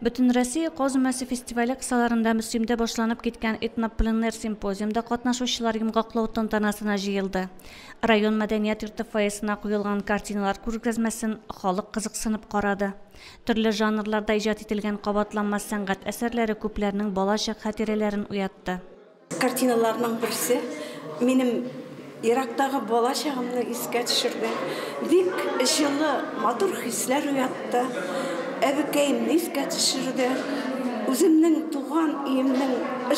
Bütün Россия Qozumasi festivali qısalarında Müslim'de başlanıp gitken etnoplener simpoziyumda qatnaşuvchilar yumğaqlov tantanasına jıyıldı. Rayon Medeniyet Yurti foyesine qo'yilgan kartinalar ko'rgazmasin xalq qiziqsinib qaradi. Türlü janrlarda ijod etilgan qabatlanmaz san'at asarlari ko'plarning bolashaq xotiralarini uyatdi. Kartinalarning birisi menim Irak'tagi bolashağımni esga tushirdi. Bek жылы матур hisler uyatdi. Әбекәйімні еске түшірді. Өзімнің туған үйімнің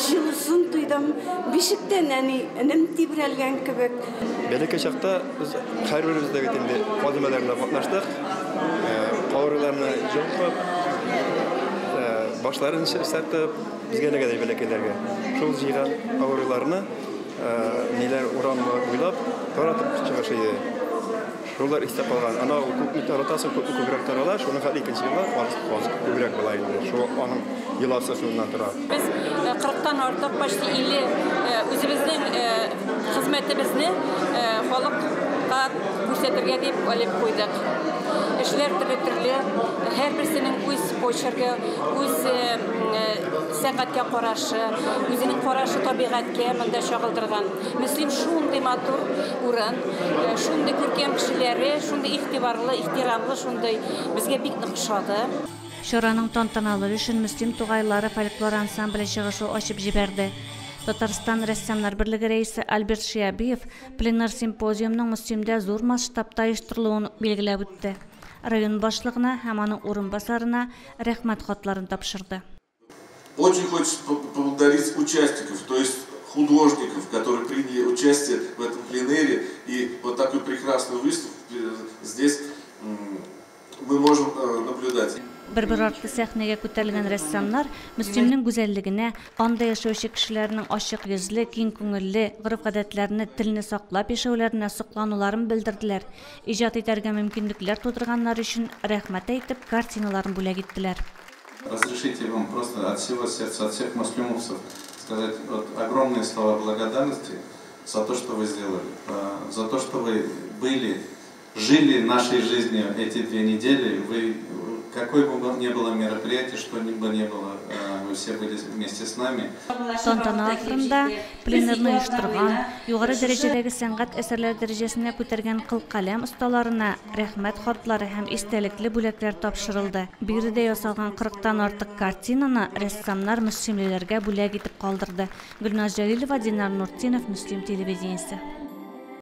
жылысын тойдым. Бешіктен інім тебірелген кебек. Бәлеке шақта біз қайрырымызда кетенде қозымаларына қатнаштық. Қауырыларына жоқып, башларын сәттіп, бізге нәгәдей бәлекелерге. Шол жиған қауырыларына нелер ұранма ойлап, таратып шығашайды. Şuralar istek olan, ana hukuk taratası köprek taralar, şunu hali ikinci yıllar fazla köprek bulaydı. Şu onun yıl asasından durar. Biz 40'tan artık başta ili özümüzün hizmetimizni halk'a gösterge deyip alıp koyduk. İşler türlü, her birisinin öz poçerge, öz sanatga qaraşı, özünün qaraşı tabiatga mında şagıldırgan. Müslim şunday matur uran, şunday көркем kişileri, şunday ihtibarlı, ihtiramlı, şunday bizge bek nıqşadı. Şoraның tantanalары үшін Müslim туғайлары folklor ансамблі шығышу ашып жіберді. Татарстан рәссамлар бірлігі рейсі Альберт Шиябиев пленар симпозиумның Müslimде зор масштабта оештырылуын белгілеп өтті. Район башлығына һәм аның орынбасарына рәхмәт хатларын тапшырды. Очень хочется поблагодарить участников, то есть художников, которые приняли участие в этом пленэре, и вот такой прекрасную выставку здесь мы можем наблюдать. Bir artlı səhnəyə көтәрелгән rəssamlar Müslimнең güzəlligine, anda yaşaучы kişilərinin açıq yüzlü, keng күңелле, ғөрф-гадәтләрне, телне саклап яшәүләренә соклануларын белдерделәр. Иҗат итәргә мөмкинлекләр тудырганнар өчен рәхмәт әйтеп, картиналарын бүләк иттеләр. Разрешите вам просто от всего сердца, от всех муслимовцев сказать огромные слова благодарности за то, что вы сделали, за то, что вы жили нашей жизнью эти 2 недели. Вы, какое бы ни было мероприятие, что ни бы ни было, вы все были вместе с нами. Тантана ахырында пленерны оештырган, югары дәрәҗәдәге сәнгать әсәрләр дәрәҗәсенә күтәргән кылкаләм осталарына рәхмәт хатлары һәм истәлекле бүләкләр тапшырылды. Биредә ясалган 40-тан артык картинаны рәссамнар мөслимләргә бүләк итеп калдырды. Гөлназ Җәлилова, Динар Нуртдинов, Müslim телевидениесе.